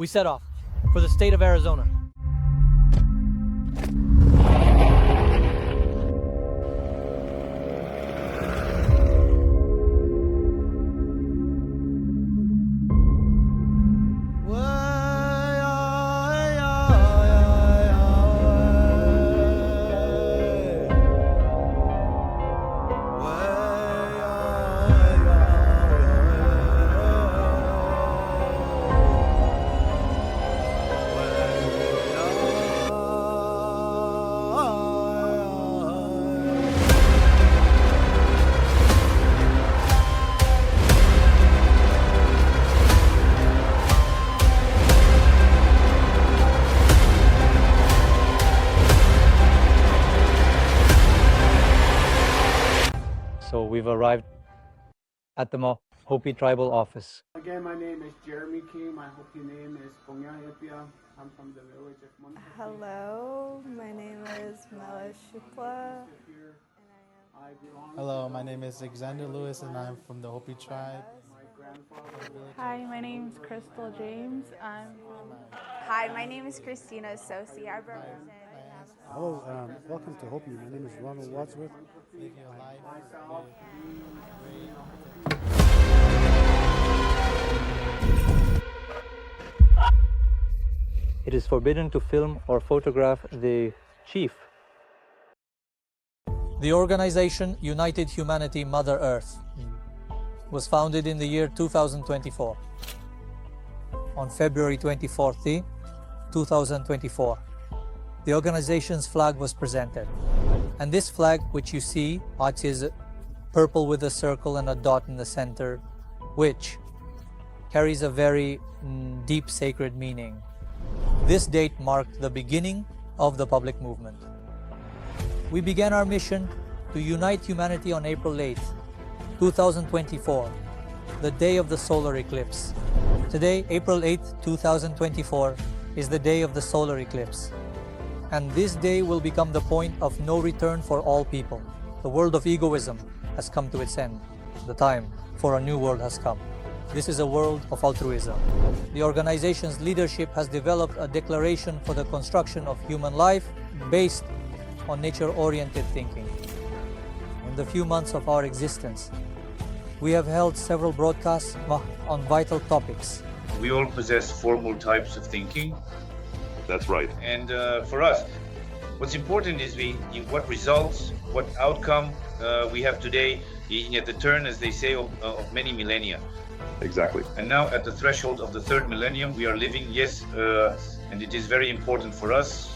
we set off for the state of Arizona. So we've arrived at the Hopi tribal office. Again, my name is Jeremy King. My Hopi name is Pongyahipia. I'm from the village of Montana. Hello, my name is Mela Shukla. Hello, my name is Alexander Lewis and I'm from the Hopi tribe. Hi, my name is Crystal James. Hi, my name is Christina Sosi. I represent. Hello, welcome to Hopi. My name is Ronald Wadsworth. It is forbidden to film or photograph the chief. The organization United Humanity Mother Earth was founded in the year 2024. On February 24th, 2024, the organization's flag was presented. And this flag, which you see, which is purple with a circle and a dot in the center, which carries a very deep sacred meaning. This date marked the beginning of the public movement. We began our mission to unite humanity on April 8th, 2024, the day of the solar eclipse. Today, April 8th, 2024, is the day of the solar eclipse. And this day will become the point of no return for all people. The world of egoism has come to its end. The time for a new world has come. This is a world of altruism. The organization's leadership has developed a declaration for the construction of human life based on nature-oriented thinking. In the few months of our existence, we have held several broadcasts on vital topics. We all possess formal types of thinking. That's right. And for us, what's important is what results, what outcome we have today at the turn, as they say, of many millennia. Exactly. And now at the threshold of the third millennium, we are living, yes, and it is very important for us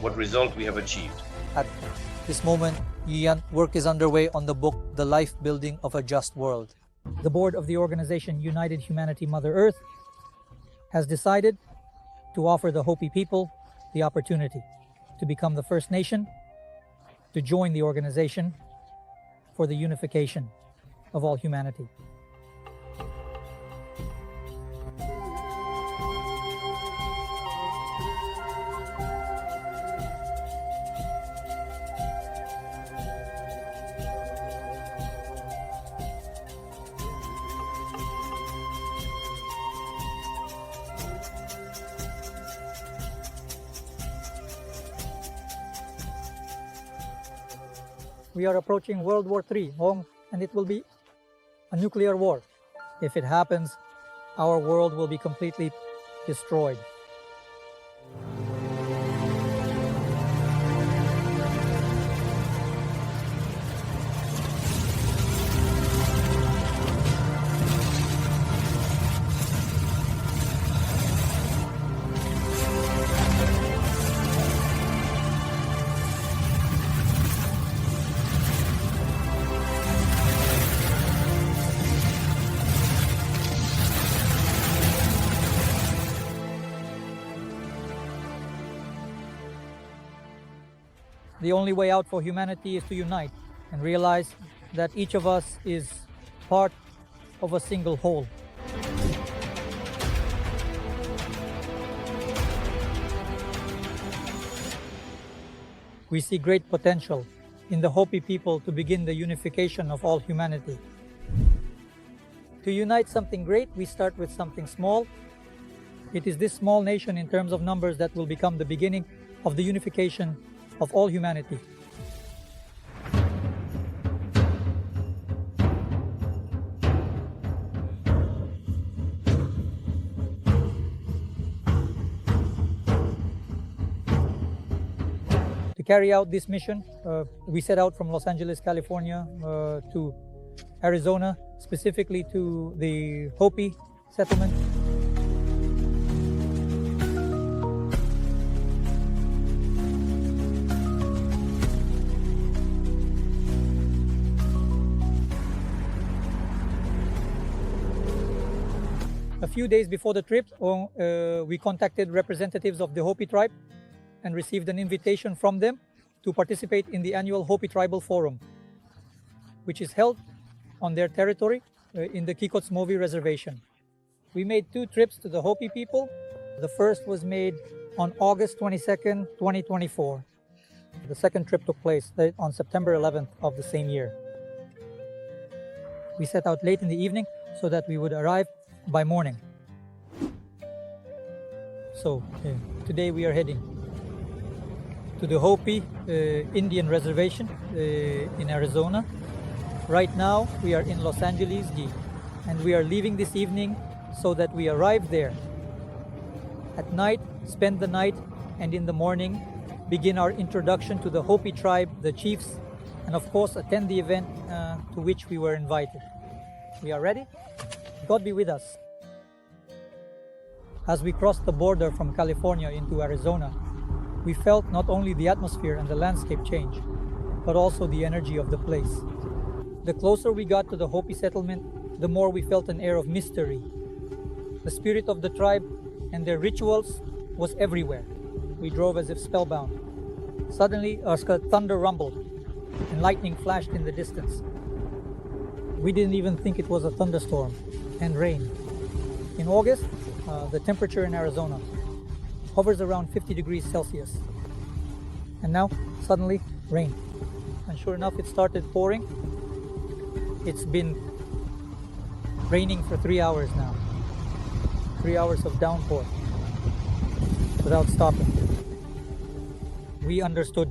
what result we have achieved. At this moment, work is underway on the book, The Life Building of a Just World. The board of the organization United Humanity Mother Earth has decided to offer the Hopi people the opportunity to become the first nation to join the organization for the unification of all humanity. We are approaching World War III, and it will be a nuclear war. If it happens, our world will be completely destroyed. The only way out for humanity is to unite and realize that each of us is part of a single whole. We see great potential in the Hopi people to begin the unification of all humanity. To unite something great, we start with something small It is this small nation in terms of numbers that will become the beginning of the unification of all humanity. To carry out this mission, we set out from Los Angeles, California to Arizona, specifically to the Hopi settlement. A few days before the trip, we contacted representatives of the Hopi tribe and received an invitation from them to participate in the annual Hopi Tribal Forum, which is held on their territory in the Kikotsmovi Reservation. We made 2 trips to the Hopi people. The first was made on August 22nd, 2024. The second trip took place on September 11th of the same year. We set out late in the evening so that we would arrive by morning. So today we are heading to the Hopi Indian Reservation in Arizona. Right now we are in Los Angeles, and we are leaving this evening so that we arrive there at night, spend the night, and in the morning begin our introduction to the Hopi tribe, the chiefs, and of course attend the event to which we were invited. We are ready? God be with us. As we crossed the border from California into Arizona, we felt not only the atmosphere and the landscape change, but also the energy of the place. The closer we got to the Hopi settlement, the more we felt an air of mystery. The spirit of the tribe and their rituals was everywhere. We drove as if spellbound. Suddenly, a thunder rumbled and lightning flashed in the distance. We didn't even think it was a thunderstorm, and rain. In August, the temperature in Arizona hovers around 50 degrees Celsius. And now, suddenly, rain. And sure enough, it started pouring. It's been raining for 3 hours now. 3 hours of downpour without stopping. We understood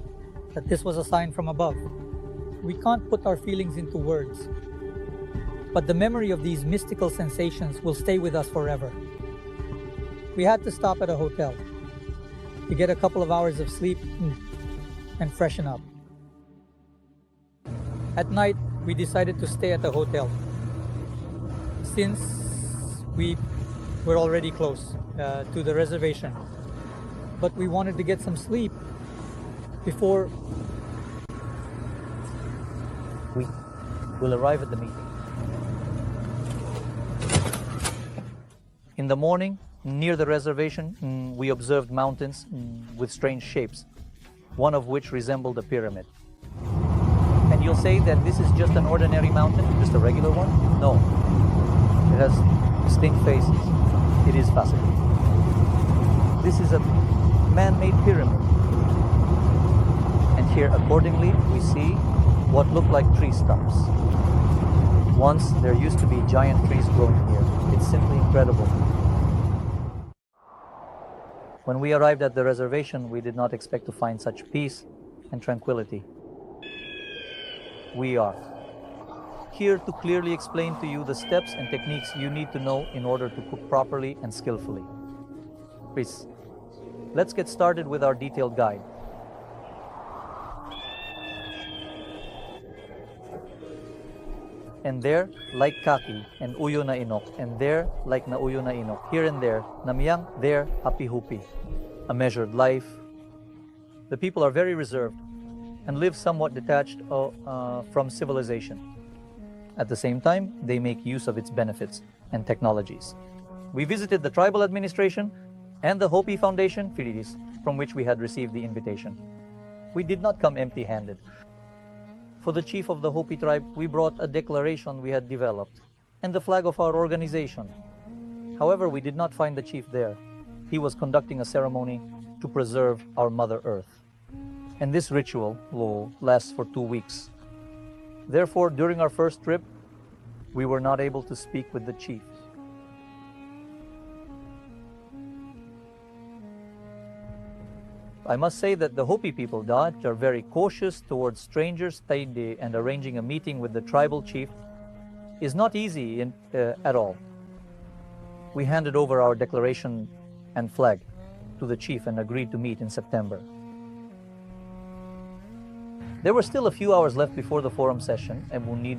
that this was a sign from above. We can't put our feelings into words, but the memory of these mystical sensations will stay with us forever. We had to stop at a hotel to get a couple of hours of sleep and freshen up. At night, we decided to stay at the hotel since we were already close to the reservation. But we wanted to get some sleep before we will arrive at the meeting. In the morning, near the reservation, we observed mountains with strange shapes, one of which resembled a pyramid. And you'll say that this is just an ordinary mountain, just a regular one? No. It has distinct faces. It is fascinating. This is a man-made pyramid. And here, accordingly, we see what look like tree stumps. Once, there used to be giant trees growing here. It's simply incredible. When we arrived at the reservation, we did not expect to find such peace and tranquility. We are here to clearly explain to you the steps and techniques you need to know in order to cook properly and skillfully. Please, let's get started with our detailed guide. And there, like kaki and uyo na inok, and there, like na uyo na inok, here and there, namiyang, there, happy hupi, a measured life. The people are very reserved and live somewhat detached from civilization. At the same time, they make use of its benefits and technologies. We visited the tribal administration and the Hopi Foundation, Firidis, from which we had received the invitation. We did not come empty-handed. For the chief of the Hopi tribe, we brought a declaration we had developed and the flag of our organization. However, we did not find the chief there. He was conducting a ceremony to preserve our Mother Earth. And this ritual will last for 2 weeks. Therefore, during our first trip, we were not able to speak with the chief. I must say that the Hopi people, Dodge, are very cautious towards strangers, and arranging a meeting with the tribal chief is not easy at all. We handed over our declaration and flag to the chief and agreed to meet in September. There were still a few hours left before the forum session, and we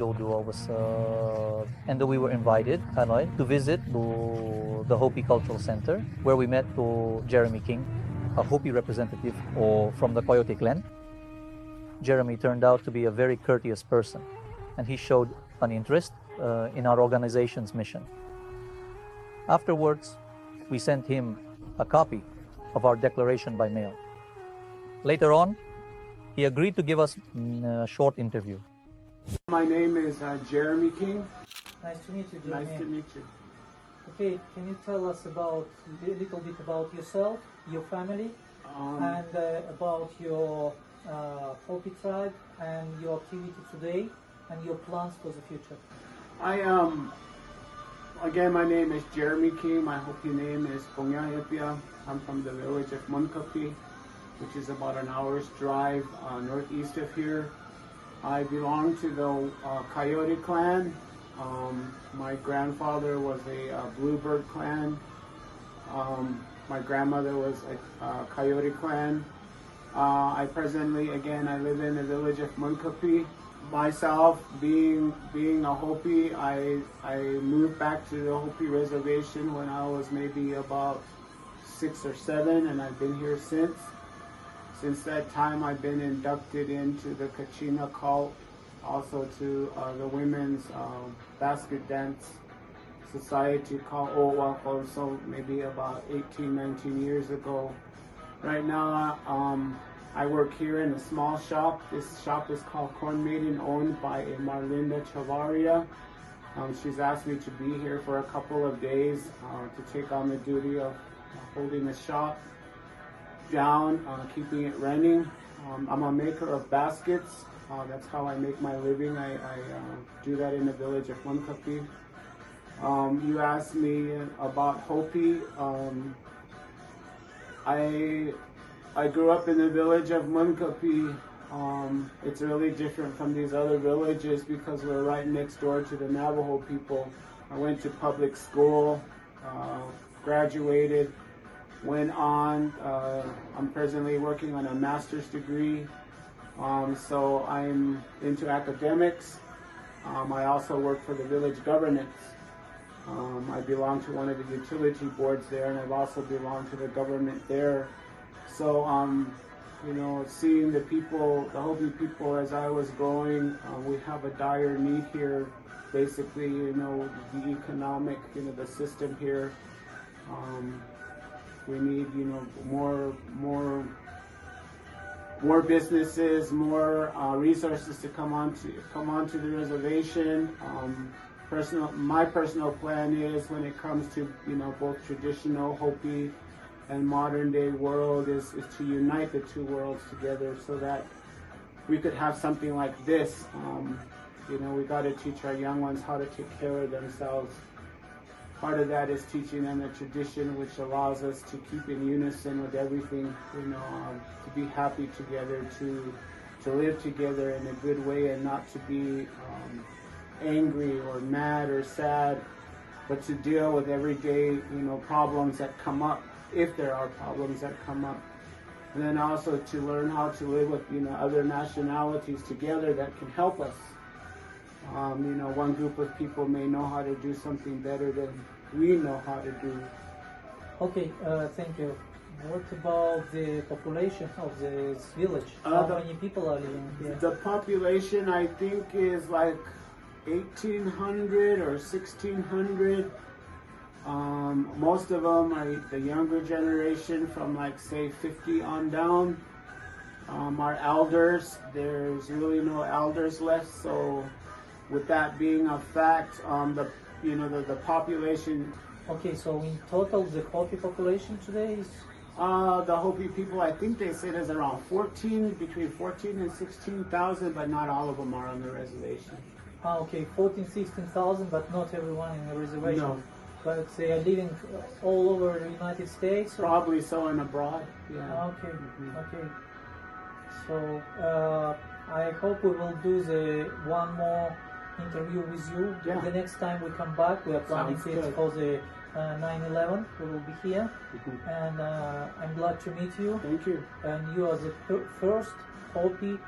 were invited to visit the Hopi Cultural Center, where we met Jeremy King, a Hopi representative from the Coyote clan. Jeremy turned out to be a very courteous person, and he showed an interest in our organization's mission. Afterwards, we sent him a copy of our declaration by mail. Later on, he agreed to give us a short interview. My name is Jeremy King. Nice to meet you, Jeremy. Nice to meet you. Okay, can you tell us a little bit about yourself, your family, and about your Hopi tribe and your activity today and your plans for the future? Again, my name is Jeremy King. My Hopi name is Pongyahepia. I'm from the village of Munkapi, which is about an hour's drive northeast of here. I belong to the Coyote clan. My grandfather was a Bluebird clan. My grandmother was a Coyote clan. I live in the village of Munkapi. Myself, being a Hopi, I moved back to the Hopi Reservation when I was maybe about 6 or 7, and I've been here since. Since that time, I've been inducted into the Kachina cult, also to the women's basket dance society called Owako, so maybe about 18, 19 years ago. Right now, I work here in a small shop. This shop is called Corn Maiden, owned by Marlinda Chavaria. She's asked me to be here for a couple of days to take on the duty of holding the shop down, keeping it running. I'm a maker of baskets. That's how I make my living. I do that in the village of Munkapi. You asked me about Hopi. I grew up in the village of Munkapi. It's really different from these other villages because we're right next door to the Navajo people. I went to public school, graduated, went on. I'm presently working on a master's degree, so I'm into academics. I also work for the village governance. I belong to one of the utility boards there, and I've also belonged to the government there. So, seeing the people, the Hopi people as I was growing, we have a dire need here. Basically, the economic, the system here. We need, more businesses, more resources to come onto the reservation. My personal plan is, when it comes to both traditional Hopi and modern day world, is to unite the two worlds together so that we could have something like this. We got to teach our young ones how to take care of themselves. Part of that is teaching them the tradition, which allows us to keep in unison with everything, to be happy together, to live together in a good way, and not to be angry or mad or sad, but to deal with everyday, problems that come up, if there are problems that come up. And then also to learn how to live with, other nationalities together that can help us. One group of people may know how to do something better than we know how to do. Okay, thank you. What about the population of this village? How many people are living here? The population, I think, is like 1,800 or 1,600. Most of them are the younger generation, from say 50 on down. Our elders, there's really no elders left. So with that being a fact, the population. Okay, so in total, the Hopi population today is? The Hopi people, I think they said, is around between 14 and 16,000, but not all of them are on the reservation. Okay, 14,000, 16,000, but not everyone in the reservation. but they are living all over the United States? Probably so, and abroad. Yeah. Okay, okay. So I hope we will do the one more interview with you. Yeah. The next time we come back, we are planning Sounds it good. for the 9/11. We will be here, and I'm glad to meet you. Thank you. And you are the first Hopi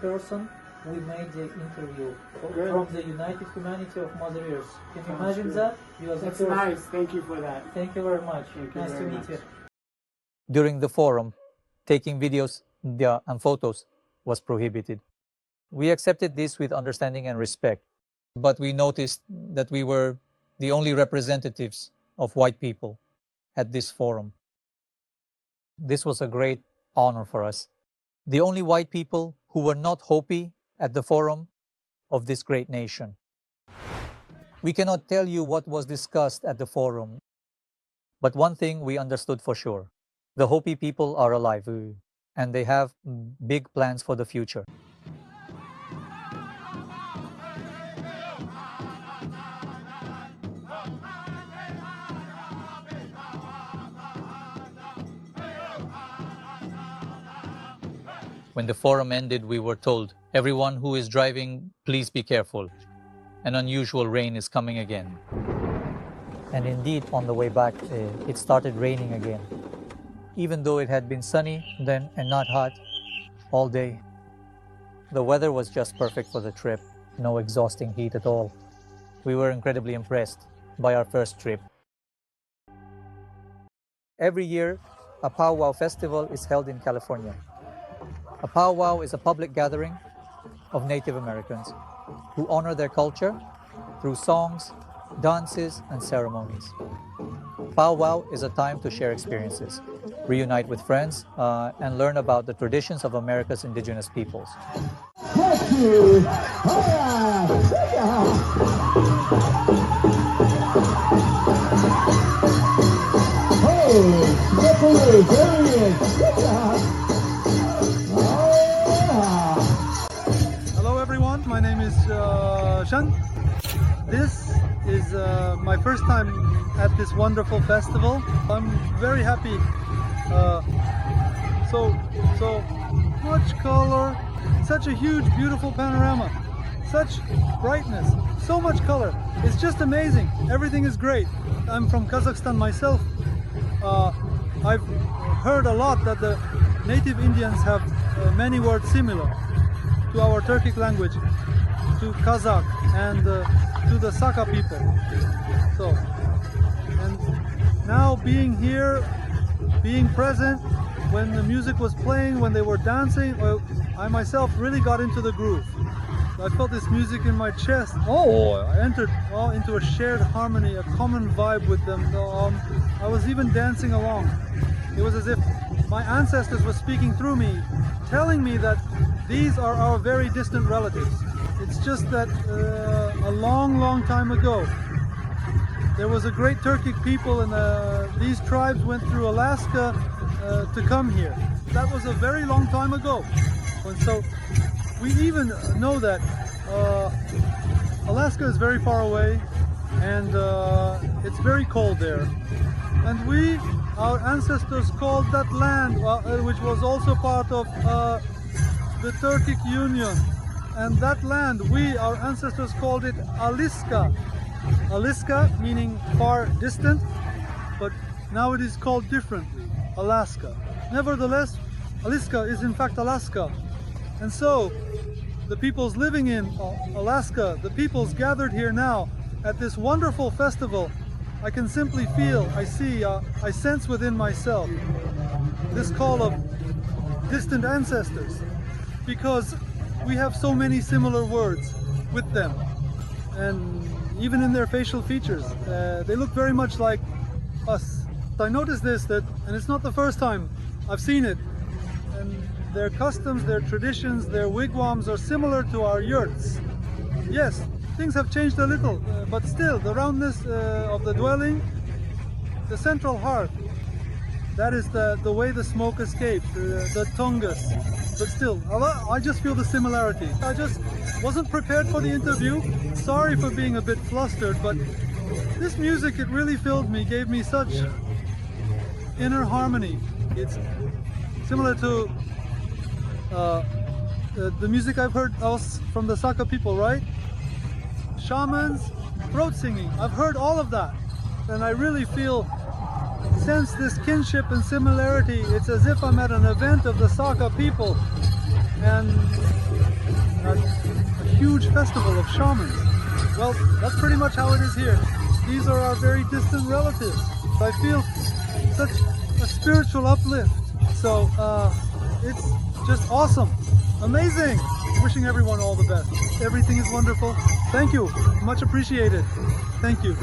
person we made the interview Good. from the United Humanity of Mother Earth. Can you imagine good. that? You are the That's first. nice. Thank you for that. Thank you very much. Thank you Nice to very meet much. you. During the forum, taking videos and photos was prohibited. We accepted this with understanding and respect, but we noticed that we were the only representatives of white people at this forum. This was a great honor for us. The only white people who were not Hopi at the forum of this great nation. We cannot tell you what was discussed at the forum, but one thing we understood for sure. The Hopi people are alive, and they have big plans for the future. When the forum ended, we were told, everyone who is driving, please be careful. An unusual rain is coming again. And indeed, on the way back, it started raining again. Even though it had been sunny then and not hot all day. The weather was just perfect for the trip. No exhausting heat at all. We were incredibly impressed by our first trip. Every year, a Pow Wow festival is held in California. A Pow Wow is a public gathering of Native Americans who honor their culture through songs, dances, and ceremonies. Pow Wow is a time to share experiences, reunite with friends, and learn about the traditions of America's indigenous peoples. Hello everyone, my name is Shan. This is my first time at this wonderful festival. I'm very happy. So much color, such a huge, beautiful panorama, such brightness, so much color. It's just amazing. Everything is great. I'm from Kazakhstan myself. I've heard a lot that the native Indians have many words similar to our Turkic language, to Kazakh, and to the Saka people. So, and now being here, being present when the music was playing, when they were dancing, I myself really got into the groove. I felt this music in my chest. I entered into a shared harmony, a common vibe with them. I was even dancing along. It was as if my ancestors were speaking through me, telling me that these are our very distant relatives. It's just that a long, long time ago, there was a great Turkic people, and these tribes went through Alaska to come here. That was a very long time ago. And so we even know that Alaska is very far away, and it's very cold there. And our ancestors called that land, which was also part of the Turkic Union, and that land, our ancestors called it Aliska. Aliska meaning far distant, but now it is called differently, Alaska. Nevertheless, Aliska is in fact Alaska. And so, the peoples living in Alaska, the peoples gathered here now at this wonderful festival, I can simply feel, I see, I sense within myself this call of distant ancestors, because we have so many similar words with them, and even in their facial features, they look very much like us. I noticed this, and it's not the first time I've seen it, and their customs, their traditions, their wigwams are similar to our yurts. Yes, things have changed a little, but still, the roundness of the dwelling, the central hearth, that is the way the smoke escapes, the tungus. But still, I just feel the similarity. I just wasn't prepared for the interview. Sorry for being a bit flustered, but This music, it really filled me, gave me such inner harmony. It's similar to the music I've heard else from the Saka people, right? Shamans, throat singing. I've heard all of that. And I really sense this kinship and similarity. It's as if I'm at an event of the Saka people and a huge festival of shamans. Well, that's pretty much how it is here. These are our very distant relatives. I feel such a spiritual uplift. So it's just awesome. Amazing. Wishing everyone all the best. Everything is wonderful. Thank you. Much appreciated. Thank you.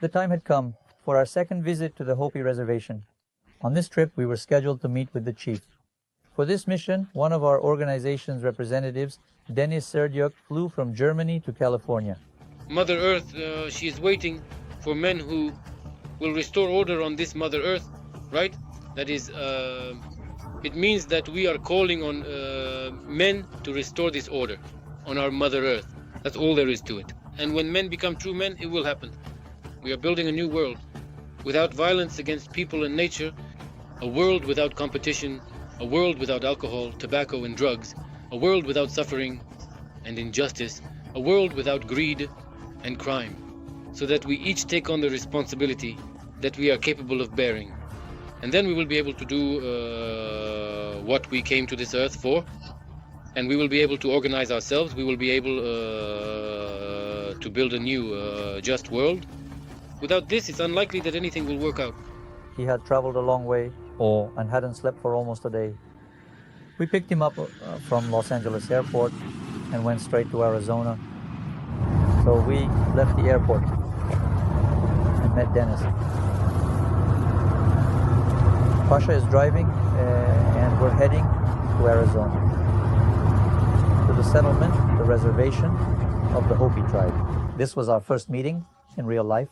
The time had come for our second visit to the Hopi Reservation. On this trip, we were scheduled to meet with the chief. For this mission, one of our organization's representatives, Denis Serdyuk, flew from Germany to California. Mother Earth, she is waiting for men who will restore order on this Mother Earth, right? That is, it means that we are calling on men to restore this order on our Mother Earth. That's all there is to it. And when men become true men, it will happen. We are building a new world, without violence against people and nature, a world without competition, a world without alcohol, tobacco and drugs, a world without suffering and injustice, a world without greed and crime, so that we each take on the responsibility that we are capable of bearing. And then we will be able to do what we came to this earth for, and we will be able to organize ourselves. We will be able to build a new just world. Without this, it's unlikely that anything will work out. He had traveled a long way and hadn't slept for almost a day. We picked him up from Los Angeles airport and went straight to Arizona. So we left the airport and met Dennis. Pasha is driving and we're heading to Arizona, to the settlement, the reservation of the Hopi tribe. This was our first meeting in real life.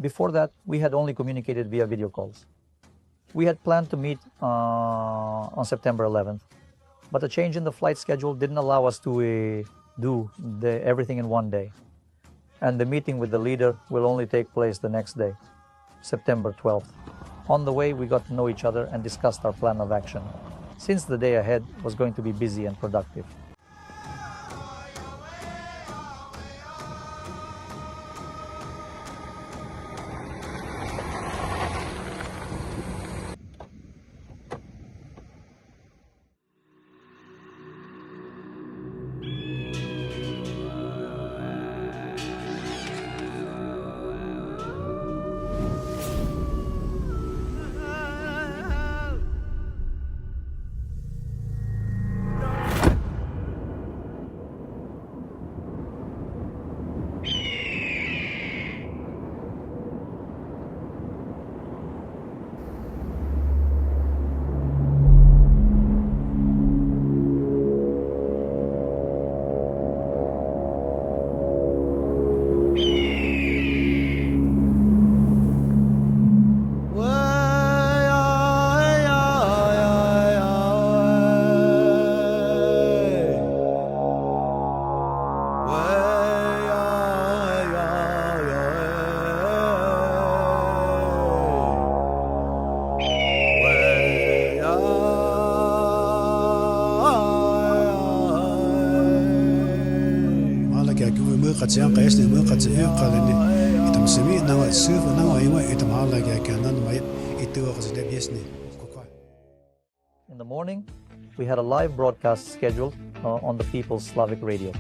Before that, we had only communicated via video calls. We had planned to meet on September 11th, but a change in the flight schedule didn't allow us to do everything in one day. And the meeting with the leader will only take place the next day, September 12th. On the way, we got to know each other and discussed our plan of action, since the day ahead was going to be busy and productive. In the morning, we had a live broadcast scheduled on the People's Slavic radio.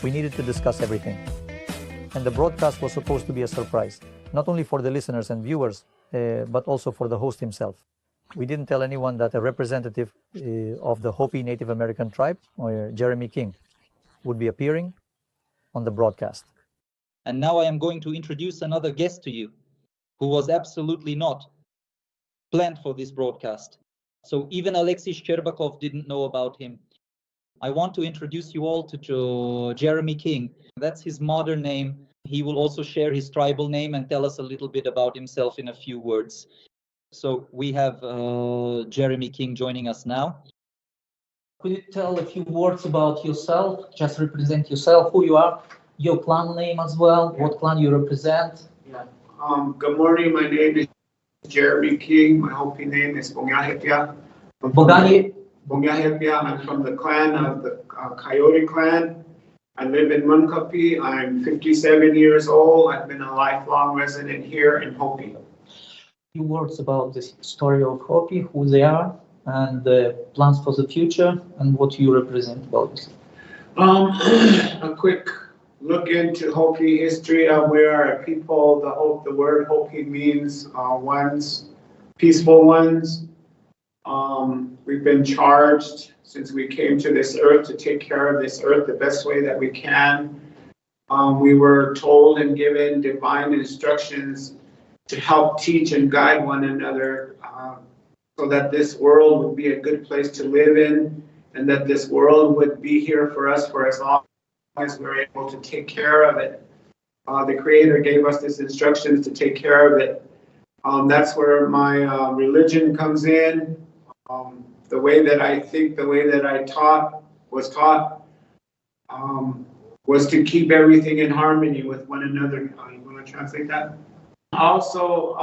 We needed to discuss everything. And the broadcast was supposed to be a surprise, not only for the listeners and viewers, but also for the host himself. We didn't tell anyone that a representative of the Hopi Native American tribe, or Jeremy King, would be appearing, on the broadcast. And now I am going to introduce another guest to you, who was absolutely not planned for this broadcast. So even Alexei Shcherbakov didn't know about him. I want to introduce you all to Jeremy King. That's his modern name. He will also share his tribal name and tell us a little bit about himself in a few words. So we have Jeremy King joining us now. Could you tell a few words about yourself? Just represent yourself, who you are, your clan name as well, what clan you represent. Yeah. Good morning, my name is Jeremy King. My Hopi name is Bongahepia. Bongahepia. I'm from the clan of the Coyote clan. I live in Munkapi. I'm 57 years old. I've been a lifelong resident here in Hopi. Few words about the story of Hopi, who they are, and the plans for the future, and what you represent about this. A quick look into Hopi history. We are a people. The word Hopi means ones, peaceful ones. We've been charged since we came to this earth to take care of this earth the best way that we can. We were told and given divine instructions to help teach and guide one another so that this world would be a good place to live in, and that this world would be here for us for as long as we're able to take care of it. The Creator gave us these instructions to take care of it. That's where my religion comes in. The way that I think, the way that I was taught, was to keep everything in harmony with one another. You want to translate that? Also,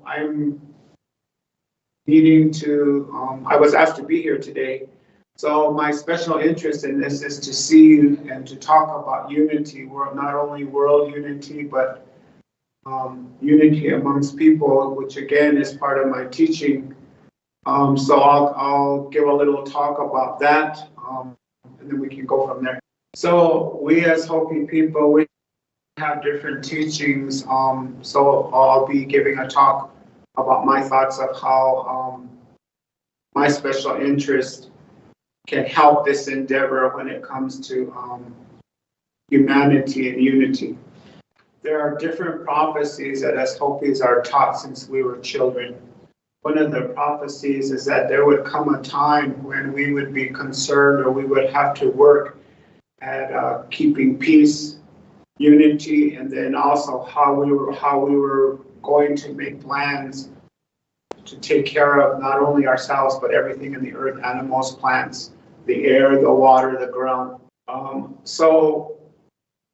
I'm needing to, I was asked to be here today. So my special interest in this is to see and to talk about unity, not only world unity, but unity amongst people, which again is part of my teaching. So I'll give a little talk about that, and then we can go from there. So we as Hopi people, we have different teachings. So I'll be giving a talk about my thoughts of how my special interest can help this endeavor when it comes to humanity and unity. There are different prophecies that as Hopis are taught since we were children. One of the prophecies is that there would come a time when we would be concerned, or we would have to work at keeping peace, unity, and then also how we were going to make plans to take care of not only ourselves but everything in the earth, animals, plants, the air, the water, the ground. So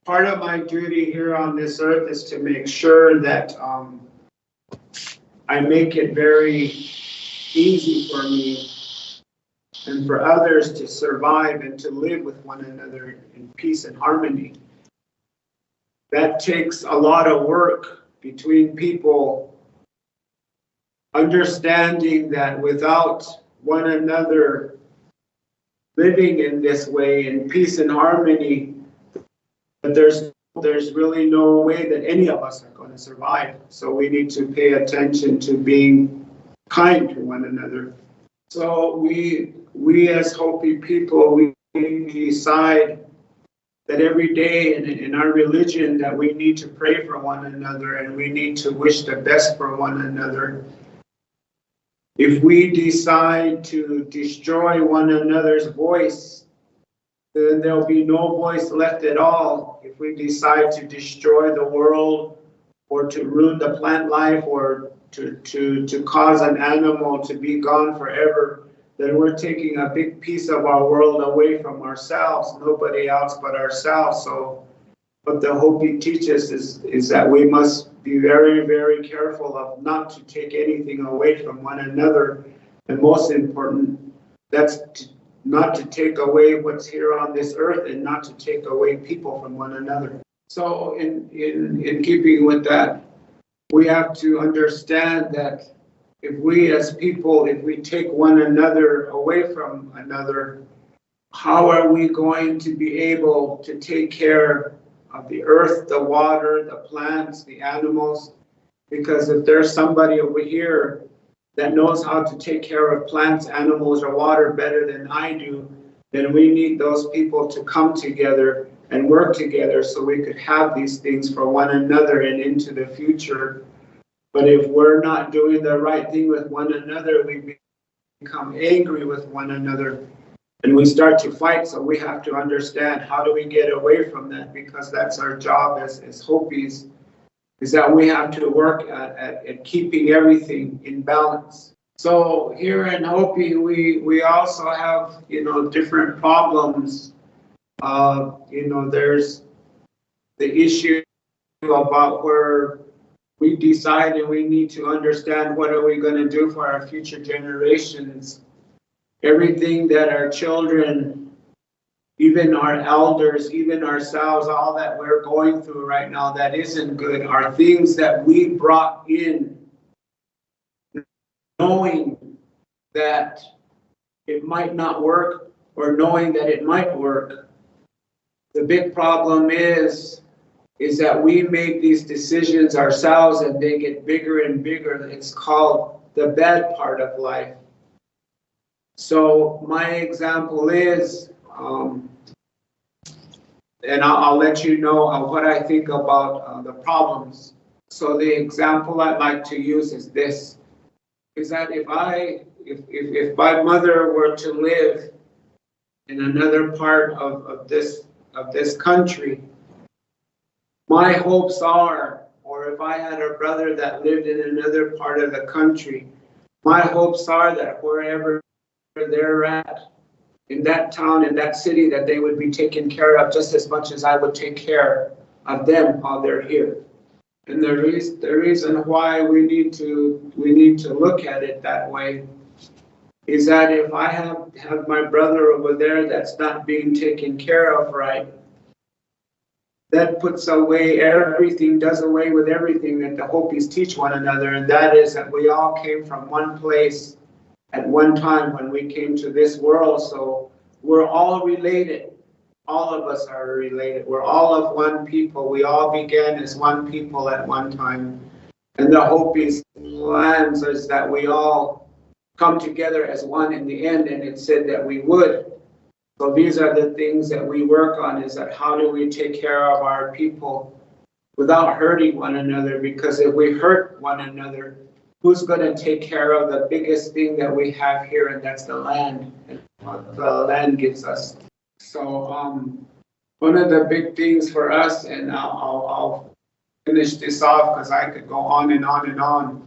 part of my duty here on this earth is to make sure that I make it very easy for me and for others to survive and to live with one another in peace and harmony. That takes a lot of work between people, understanding that without one another living in this way in peace and harmony, that there's really no way that any of us are going to survive. So we need to pay attention to being kind to one another. So we as Hopi people, we decide that every day in our religion that we need to pray for one another and we need to wish the best for one another. If we decide to destroy one another's voice, then there'll be no voice left at all. If we decide to destroy the world or to ruin the plant life or to cause an animal to be gone forever, then we're taking a big piece of our world away from ourselves, nobody else but ourselves. So what the Hopi teaches is that we must be very, very careful of not to take anything away from one another. And most important, that's not to take away what's here on this earth and not to take away people from one another. So in keeping with that, we have to understand that if we as people, if we take one another away from another, how are we going to be able to take care of the earth, the water, the plants, the animals? Because if there's somebody over here that knows how to take care of plants, animals, or water better than I do, then we need those people to come together and work together so we could have these things for one another and into the future. But if we're not doing the right thing with one another, we become angry with one another and we start to fight. So we have to understand, how do we get away from that? Because that's our job as Hopis, is that we have to work at keeping everything in balance. So here in Hopi, we also have, different problems. There's the issue about where we decide and we need to understand what are we going to do for our future generations. Everything that our children, even our elders, even ourselves, all that we're going through right now that isn't good are things that we brought in knowing that it might not work or knowing that it might work. The big problem is that we make these decisions ourselves and they get bigger and bigger. It's called the bad part of life. So my example is, and I'll let you know what I think about the problems. So the example I'd like to use is this, is that if my mother were to live in another part of this country, my hopes are, or if I had a brother that lived in another part of the country, my hopes are that wherever they're at, in that town, in that city, that they would be taken care of just as much as I would take care of them while they're here. And the reason why we need to look at it that way is that if I have my brother over there that's not being taken care of right, that puts away everything, does away with everything that the Hopis teach one another, and that is that we all came from one place at one time when we came to this world. So we're all related. All of us are related. We're all of one people. We all began as one people at one time. And the Hopis' plans is that we all come together as one in the end, and it said that we would. So these are the things that we work on, is that how do we take care of our people without hurting one another? Because if we hurt one another, who's going to take care of the biggest thing that we have here, and that's the land, and what the land gives us. So one of the big things for us, and I'll finish this off because I could go on and on and on,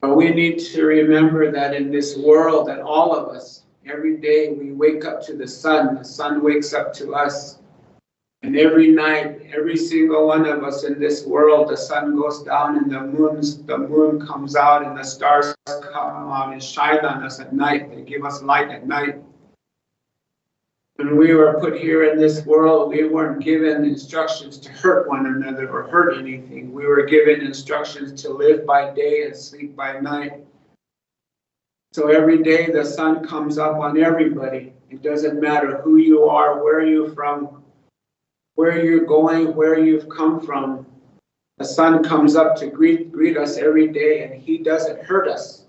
but we need to remember that in this world, that all of us, every day we wake up to the sun wakes up to us. And every night, every single one of us in this world, the sun goes down and the moon comes out and the stars come out and shine on us at night. They give us light at night. When we were put here in this world, we weren't given instructions to hurt one another or hurt anything. We were given instructions to live by day and sleep by night. So every day the sun comes up on everybody. It doesn't matter who you are, where you're from, where you're going, where you've come from. The sun comes up to greet us every day, and he doesn't hurt us.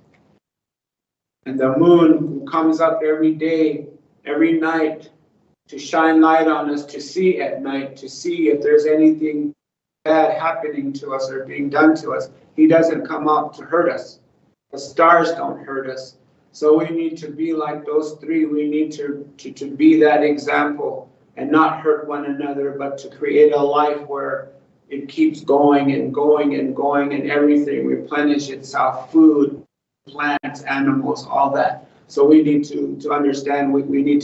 And the moon comes up every day, every night, to shine light on us, to see at night, to see if there's anything bad happening to us or being done to us. He doesn't come out to hurt us. The stars don't hurt us. So we need to be like those three. We need to be that example and not hurt one another, but to create a life where it keeps going and going and going, and everything replenishes itself, food, plants, animals, all that. So we need to understand we need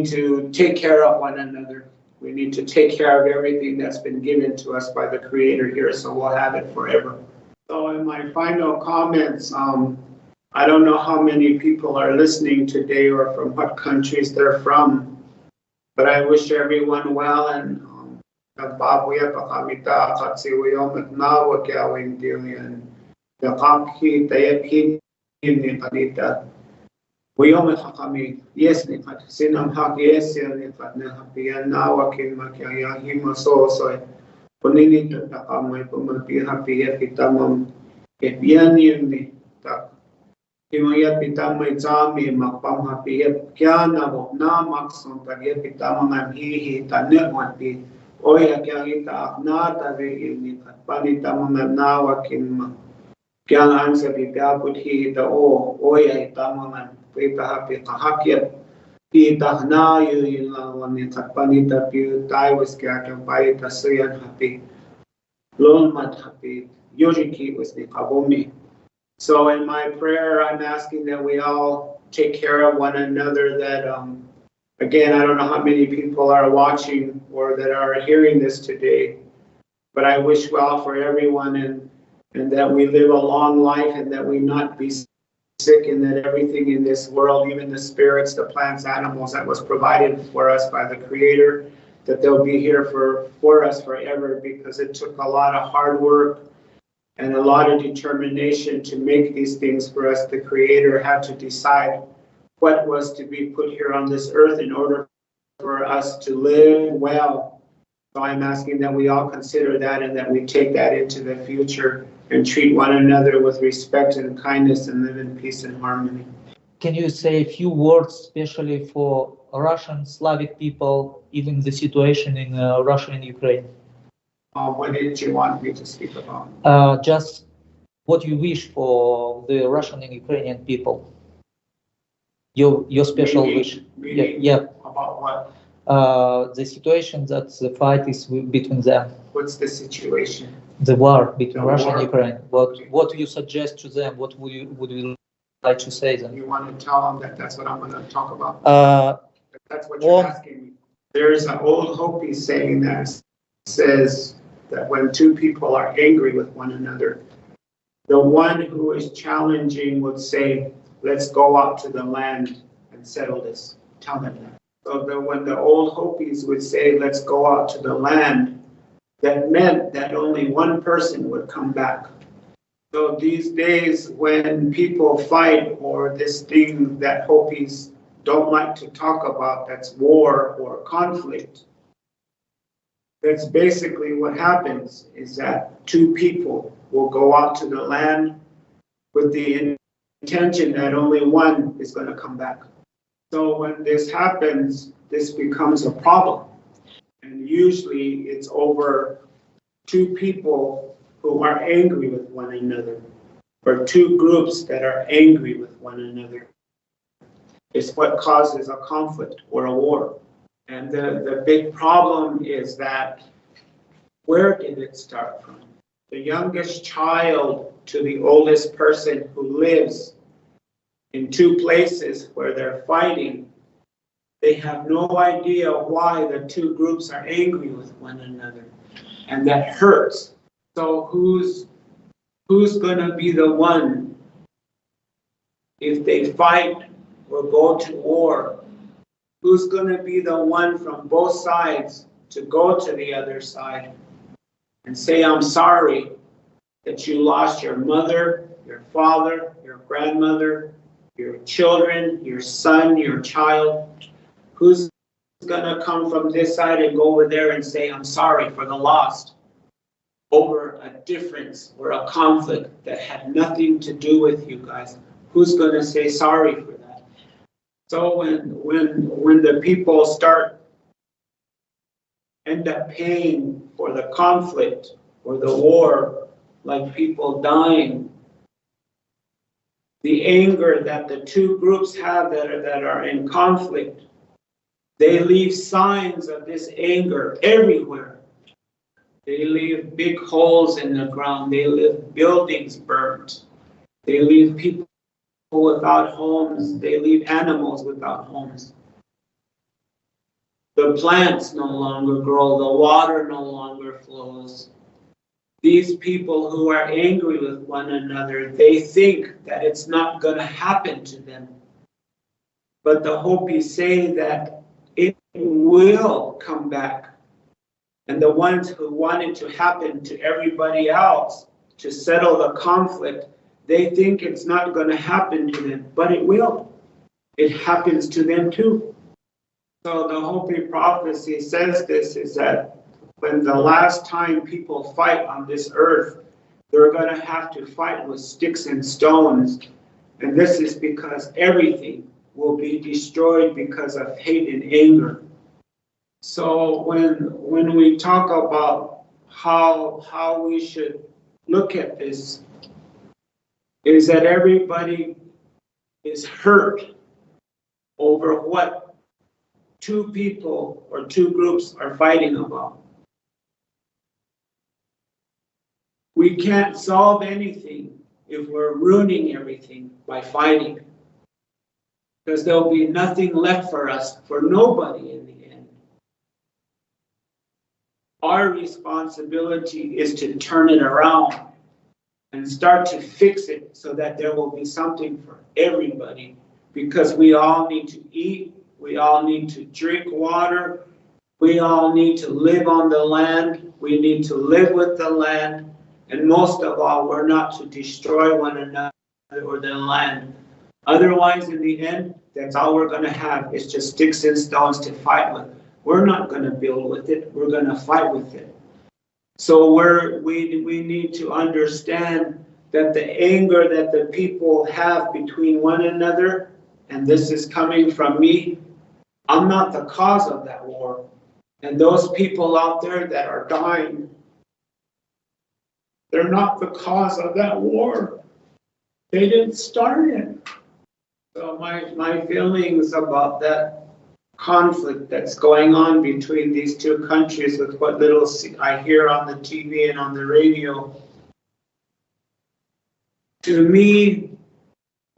to take care of one another. We need to take care of everything that's been given to us by the Creator here, so we'll have it forever. So in my final comments, I don't know how many people are listening today or from what countries they're from, but I wish everyone well, and nagbabuya pa kami ta kasi uyom at nawa kaya wing dilian yakaki tayakin ni kanita uyom at kami yes ni kat sinam hak yes ni kat na hapian nawa kin makya himo so kuninit na kamay pumapi hapiya kita mam kepian ni tak Kimaya pitama itami makpam hapi kya na bo na makson tagya pitama ngam hi tane mati oya kya ita na tave ini pani tama ngam na wakin kya ansa bi kya put hi ta oya itama ngam pita hapi kahakya ita na yu ila wani pani ta pi tai was kya kya pai ta suyan hapi lon mat hapi yojiki was the kabomi. So in my prayer, I'm asking that we all take care of one another, that, again, I don't know how many people are watching or that are hearing this today, but I wish well for everyone and that we live a long life and that we not be sick and that everything in this world, even the spirits, the plants, animals that was provided for us by the Creator, that they'll be here for us forever because it took a lot of hard work and a lot of determination to make these things for us. The Creator had to decide what was to be put here on this earth in order for us to live well. So I'm asking that we all consider that and that we take that into the future and treat one another with respect and kindness and live in peace and harmony. Can you say a few words, especially for Russian Slavic people, even the situation in Russia and Ukraine? What did you want me to speak about? Just what you wish for the Russian and Ukrainian people. Your special wish. Yeah. About what? The situation that the fight is between them. What's the situation? The war between The Russia war? and Ukraine. What do you suggest to them? What would you like to say to them? You want to tell them that that's what I'm going to talk about? That's what you're asking me. There's an old Hopi saying that says that when two people are angry with one another, the one who is challenging would say, let's go out to the land and settle this. Tell them that. So when the old Hopis would say, let's go out to the land, that meant that only one person would come back. So these days when people fight, or this thing that Hopis don't like to talk about, that's war or conflict, that's basically what happens, is that two people will go out to the land with the intention that only one is going to come back. So when this happens, this becomes a problem. And usually it's over two people who are angry with one another, or two groups that are angry with one another. It's what causes a conflict or a war. And the big problem is that, where did it start from? The youngest child to the oldest person who lives in two places where they're fighting, they have no idea why the two groups are angry with one another. And that hurts. So who's gonna be the one, if they fight or go to war, who's gonna be the one from both sides to go to the other side and say, I'm sorry that you lost your mother, your father, your grandmother, your children, your son, your child? Who's gonna come from this side and go over there and say, I'm sorry for the loss over a difference or a conflict that had nothing to do with you guys? Who's gonna say sorry for that? So when the people end up paying for the conflict or the war, like people dying, the anger that the two groups have that are in conflict, they leave signs of this anger everywhere. They leave big holes in the ground. They leave buildings burnt. They leave people without homes. They leave animals without homes. The plants no longer grow. The water no longer flows. These people who are angry with one another, they think that it's not going to happen to them. But the Hopi say that it will come back. And the ones who want it to happen to everybody else, to settle the conflict, they think it's not going to happen to them, but it will. It happens to them too. So the Hopi prophecy says this, is that when the last time people fight on this earth, they're going to have to fight with sticks and stones And this is because everything will be destroyed because of hate and anger. So when we talk about how we should look at this, is that everybody is hurt over what two people or two groups are fighting about. We can't solve anything if we're ruining everything by fighting, because there'll be nothing left for us, for nobody in the end. Our responsibility is to turn it around and start to fix it so that there will be something for everybody, because we all need to eat, we all need to drink water, we all need to live on the land, we need to live with the land, and most of all, we're not to destroy one another or the land. Otherwise, in the end, that's all we're going to have is just sticks and stones to fight with. We're not going to build with it, we're going to fight with it. So we need to understand that the anger that the people have between one another, and this is coming from me, I'm not the cause of that war. And those people out there that are dying, they're not the cause of that war. They didn't start it. So my feelings about that conflict that's going on between these two countries, with what little I hear on the TV and on the radio, to me,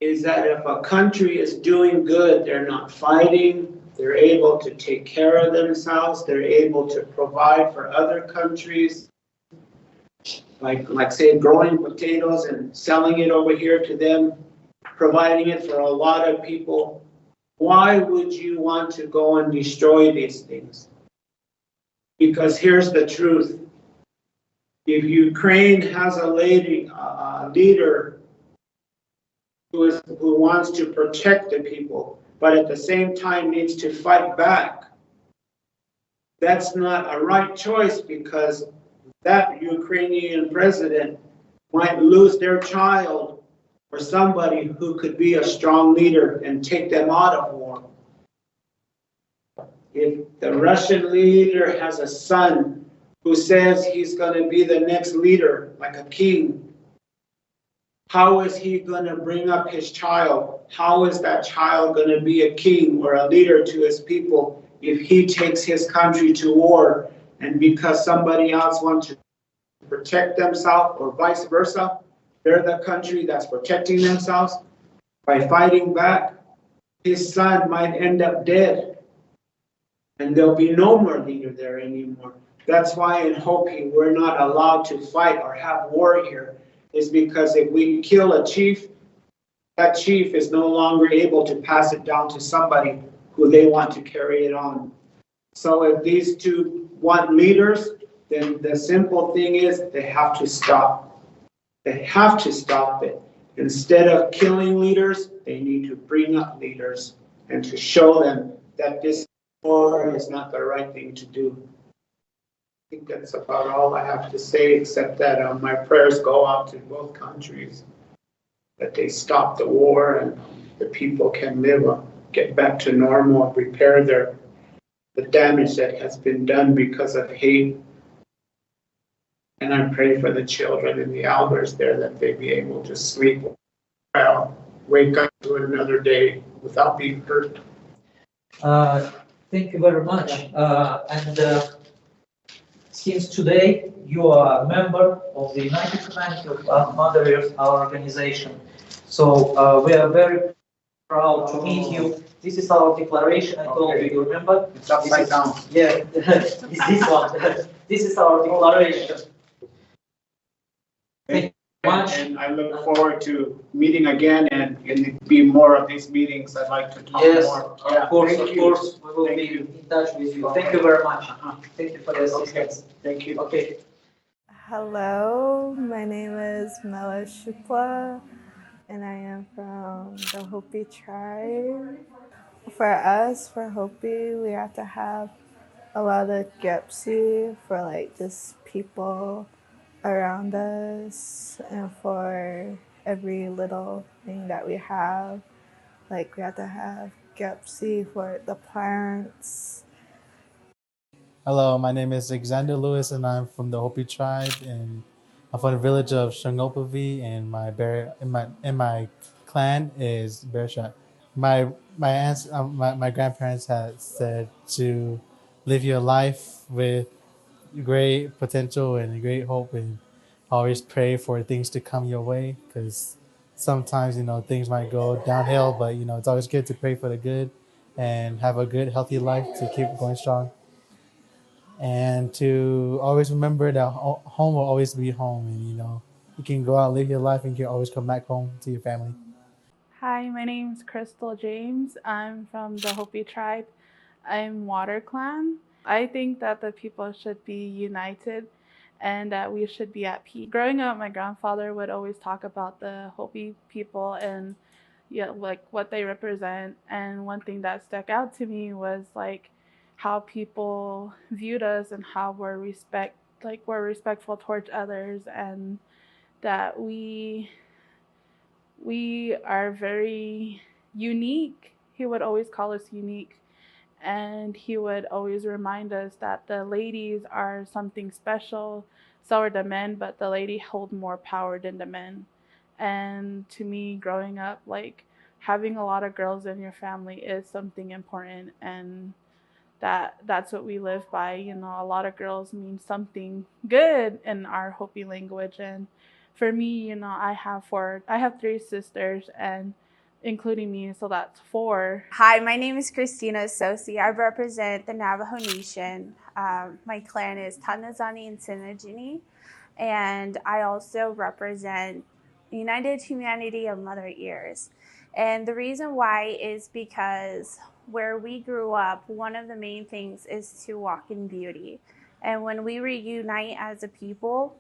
is that if a country is doing good, they're not fighting, they're able to take care of themselves, they're able to provide for other countries, like say growing potatoes and selling it over here to them, providing it for a lot of people. Why would you want to go and destroy these things? Because here's the truth. If Ukraine has a leader who wants to protect the people, but at the same time needs to fight back, that's not a right choice, because that Ukrainian president might lose their child or somebody who could be a strong leader and take them out of war. If the Russian leader has a son who says he's going to be the next leader, like a king, how is he going to bring up his child? How is that child going to be a king or a leader to his people if he takes his country to war, and because somebody else wants to protect themselves, or vice versa, they're the country that's protecting themselves by fighting back, his son might end up dead, and there'll be no more leader there anymore. That's why in Hopi we're not allowed to fight or have war here, is because if we kill a chief, that chief is no longer able to pass it down to somebody who they want to carry it on. So if these two want leaders, then the simple thing is they have to stop. They have to stop it. Instead of killing leaders, they need to bring up leaders and to show them that this war is not the right thing to do. I think that's about all I have to say, except that my prayers go out to both countries, that they stop the war and the people can live, get back to normal, repair the damage that has been done because of hate. And I pray for the children and the elders there, that they be able to sleep well, wake up to another day without being hurt. Thank you very much. Since today you are a member of the United Humanity of Mother Earth, our organization. So we are very proud to meet you. This is our declaration. I told you, you remember? It's upside down. Yeah, it's this one. This is our declaration. Thank you much. And I look forward to meeting again, and be more of these meetings. I'd like to talk more. Of course, we will be in touch with you. Thank you very much. Thank you for the assistance. Thank you. Okay. Hello, my name is Mela Shukla, and I am from the Hopi tribe. For us, for Hopi, we have to have a lot of gypsy for just people around us, and for every little thing that we have. Like we have to have Gepsi for the plants. Hello, my name is Alexander Lewis, and I'm from the Hopi tribe, and I'm from the village of Shangopavi, and my clan is Bearshat. My grandparents had said to live your life with great potential and great hope, and always pray for things to come your way, because sometimes things might go downhill, but it's always good to pray for the good and have a good healthy life to keep going strong, and to always remember that home will always be home, and you can go out live your life and you can always come back home to your family. Hi, my name's Crystal James. I'm from the Hopi tribe. I'm Water Clan. I think that the people should be united and that we should be at peace. Growing up, my grandfather would always talk about the Hopi people and like what they represent. And one thing that stuck out to me was like how people viewed us and how we're respectful towards others, and that we are very unique. He would always call us unique, and he would always remind us that the ladies are something special. So are the men, but the lady hold more power than the men. And to me, growing up, like having a lot of girls in your family is something important, and that's what we live by. A lot of girls mean something good in our Hopi language. And for me, I have three sisters, and including me, so that's four. Hi, my name is Christina Sosi. I represent the Navajo Nation. My clan is Tanazani and Sinajini, and I also represent United Humanity of Mother Ears. And the reason why is because where we grew up, one of the main things is to walk in beauty. And when we reunite as a people,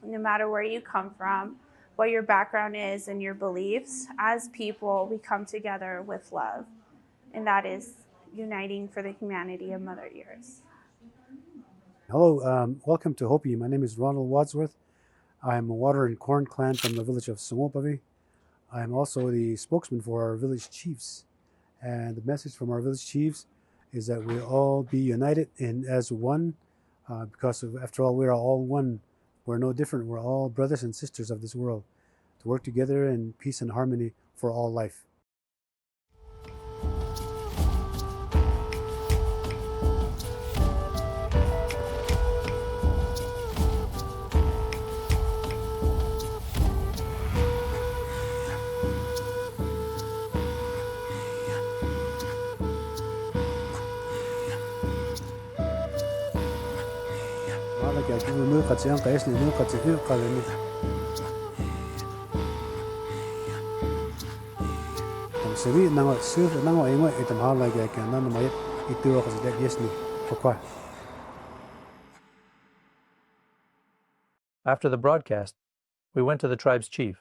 no matter where you come from, what your background is and your beliefs, as people, we come together with love. And that is uniting for the humanity of Mother Ears. Hello, welcome to Hopi. My name is Ronald Wadsworth. I'm a Water and Corn clan from the village of Sungopavi. I am also the spokesman for our village chiefs. And the message from our village chiefs is that we all be united and as one, because after all, we are all one. We're no different. We're all brothers and sisters of this world, to work together in peace and harmony for all life. After the broadcast, we went to the tribe's chief.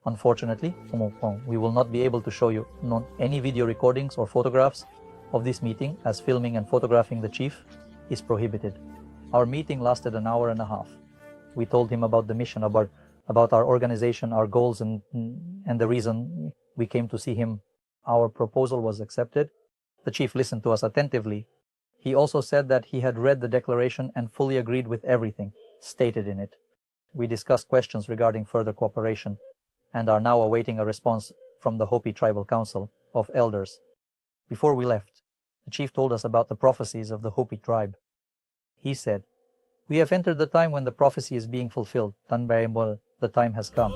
Unfortunately, we will not be able to show you any video recordings or photographs of this meeting, as filming and photographing the chief is prohibited. Our meeting lasted an hour and a half. We told him about the mission, about our organization, our goals, and the reason we came to see him. Our proposal was accepted. The chief listened to us attentively. He also said that he had read the declaration and fully agreed with everything stated in it. We discussed questions regarding further cooperation and are now awaiting a response from the Hopi Tribal Council of Elders. Before we left, the chief told us about the prophecies of the Hopi tribe. He said, "We have entered the time when the prophecy is being fulfilled. Tanbayambol, the time has come."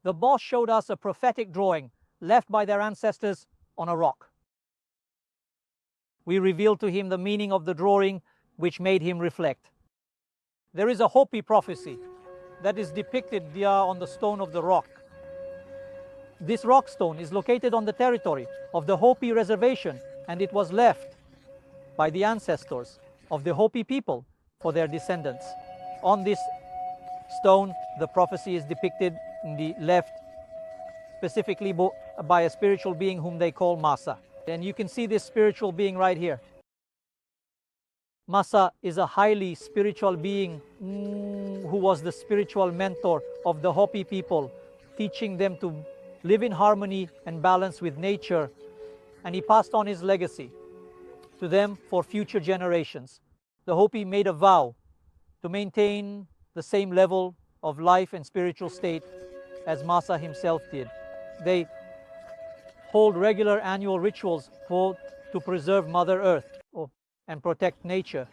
The boss showed us a prophetic drawing left by their ancestors on a rock. We revealed to him the meaning of the drawing, which made him reflect. There is a Hopi prophecy that is depicted here on the stone of the rock. This rock stone is located on the territory of the Hopi Reservation, and it was left by the ancestors of the Hopi people for their descendants. On this stone, the prophecy is depicted in the left, specifically by a spiritual being whom they call Masa. And you can see this spiritual being right here. Masa is a highly spiritual being who was the spiritual mentor of the Hopi people, teaching them to live in harmony and balance with nature, and he passed on his legacy to them for future generations. The Hopi made a vow to maintain the same level of life and spiritual state as Masa himself did. They hold regular annual rituals to preserve Mother Earth and protect nature.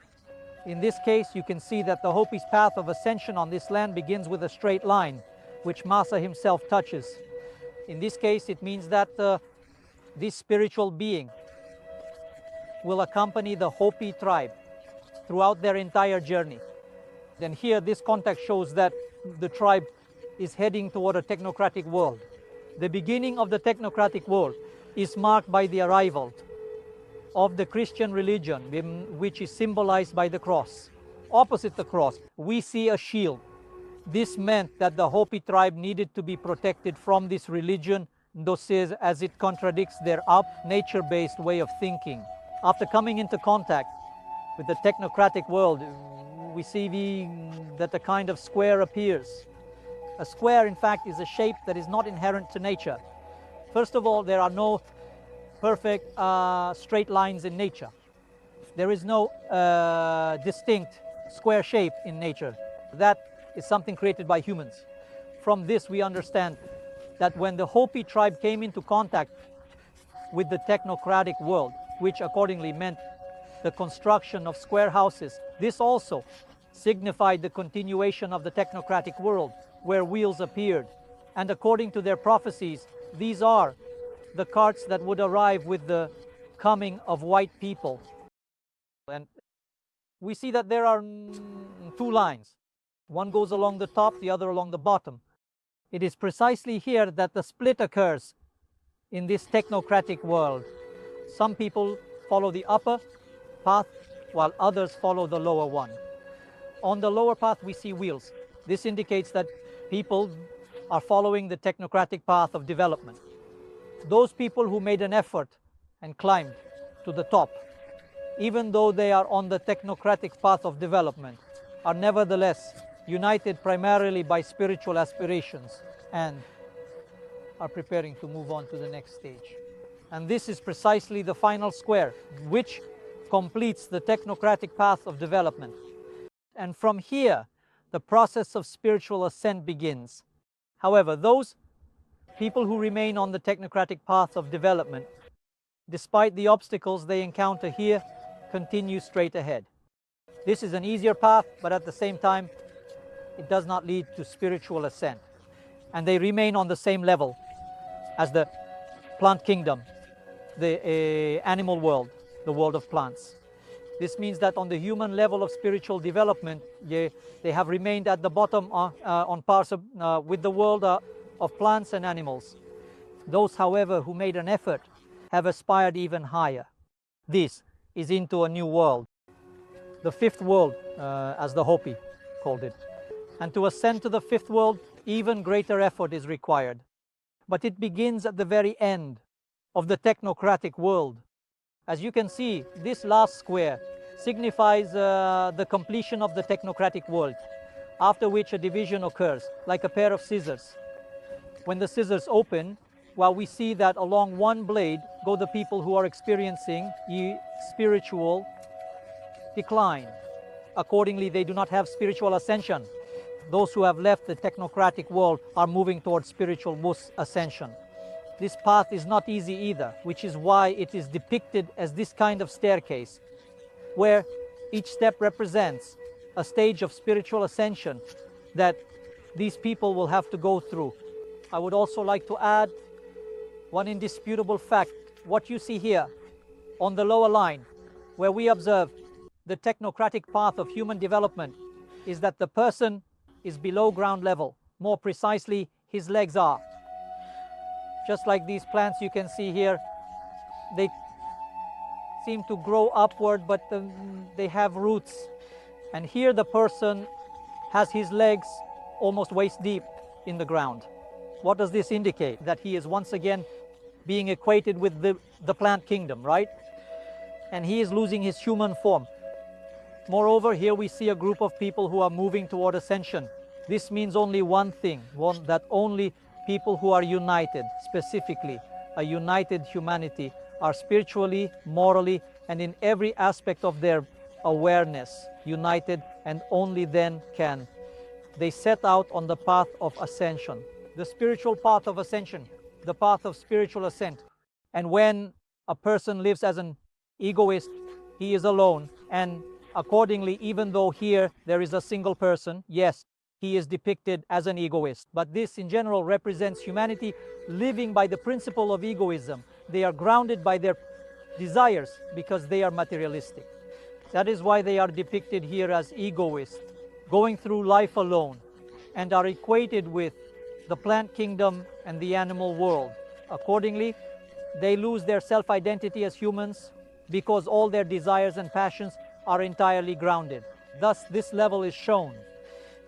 In this case, you can see that the Hopi's path of ascension on this land begins with a straight line, which Masa himself touches. In this case, it means that this spiritual being will accompany the Hopi tribe throughout their entire journey. And here, this context shows that the tribe is heading toward a technocratic world. The beginning of the technocratic world is marked by the arrival of the Christian religion, which is symbolized by the cross. Opposite the cross, we see a shield. This meant that the Hopi tribe needed to be protected from this religion, as it contradicts their nature-based way of thinking. After coming into contact with the technocratic world, we see that a kind of square appears. A square, in fact, is a shape that is not inherent to nature. First of all, there are no perfect straight lines in nature. There is no distinct square shape in nature. That is something created by humans. From this, we understand that when the Hopi tribe came into contact with the technocratic world, which accordingly meant the construction of square houses, this also signified the continuation of the technocratic world, where wheels appeared. And according to their prophecies, these are the carts that would arrive with the coming of white people. And we see that there are two lines. One goes along the top, the other along the bottom. It is precisely here that the split occurs in this technocratic world. Some people follow the upper path, while others follow the lower one. On the lower path, we see wheels. This indicates that people are following the technocratic path of development. Those people who made an effort and climbed to the top, even though they are on the technocratic path of development, are nevertheless united primarily by spiritual aspirations and are preparing to move on to the next stage. And this is precisely the final square, which completes the technocratic path of development. And from here, the process of spiritual ascent begins. However, those people who remain on the technocratic path of development, despite the obstacles they encounter here, continue straight ahead. This is an easier path, but at the same time, it does not lead to spiritual ascent. And they remain on the same level as the plant kingdom, the animal world, the world of plants. This means that on the human level of spiritual development, they have remained at the bottom on par with the world of plants and animals. Those, however, who made an effort have aspired even higher. This is into a new world, the fifth world, as the Hopi called it. And to ascend to the fifth world, even greater effort is required. But it begins at the very end of the technocratic world. As you can see, this last square signifies the completion of the technocratic world, after which a division occurs, like a pair of scissors. When the scissors open, well, we see that along one blade go the people who are experiencing spiritual decline. Accordingly, they do not have spiritual ascension. Those who have left the technocratic world are moving towards spiritual ascension. This path is not easy either, which is why it is depicted as this kind of staircase, where each step represents a stage of spiritual ascension that these people will have to go through. I would also like to add one indisputable fact. What you see here on the lower line, where we observe the technocratic path of human development, is that the person is below ground level. More precisely, his legs are. Just like these plants you can see here, they seem to grow upward, but they have roots. And here the person has his legs almost waist deep in the ground. What does this indicate? That he is once again being equated with the plant kingdom, right? And he is losing his human form. Moreover, here we see a group of people who are moving toward ascension. This means only one thing, that only people who are united, specifically a united humanity, are spiritually, morally, and in every aspect of their awareness united, and only then can they set out on the path of ascension, the spiritual path of ascension, the path of spiritual ascent. And when a person lives as an egoist, he is alone, and accordingly, even though here there is a single person, yes, he is depicted as an egoist. But this in general represents humanity living by the principle of egoism. They are grounded by their desires because they are materialistic. That is why they are depicted here as egoists, going through life alone, and are equated with the plant kingdom and the animal world. Accordingly, they lose their self-identity as humans because all their desires and passions are entirely grounded. Thus, this level is shown.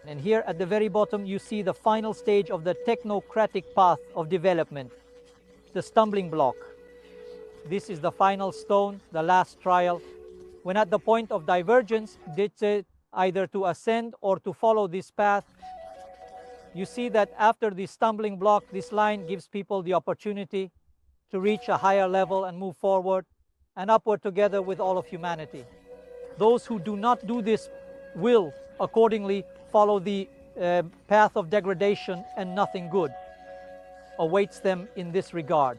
And here at the very bottom, you see the final stage of the technocratic path of development, the stumbling block. This is the final stone, the last trial. When at the point of divergence, either to ascend or to follow this path, you see that after the stumbling block, this line gives people the opportunity to reach a higher level and move forward and upward together with all of humanity. Those who do not do this will accordingly follow the path of degradation, and nothing good awaits them in this regard.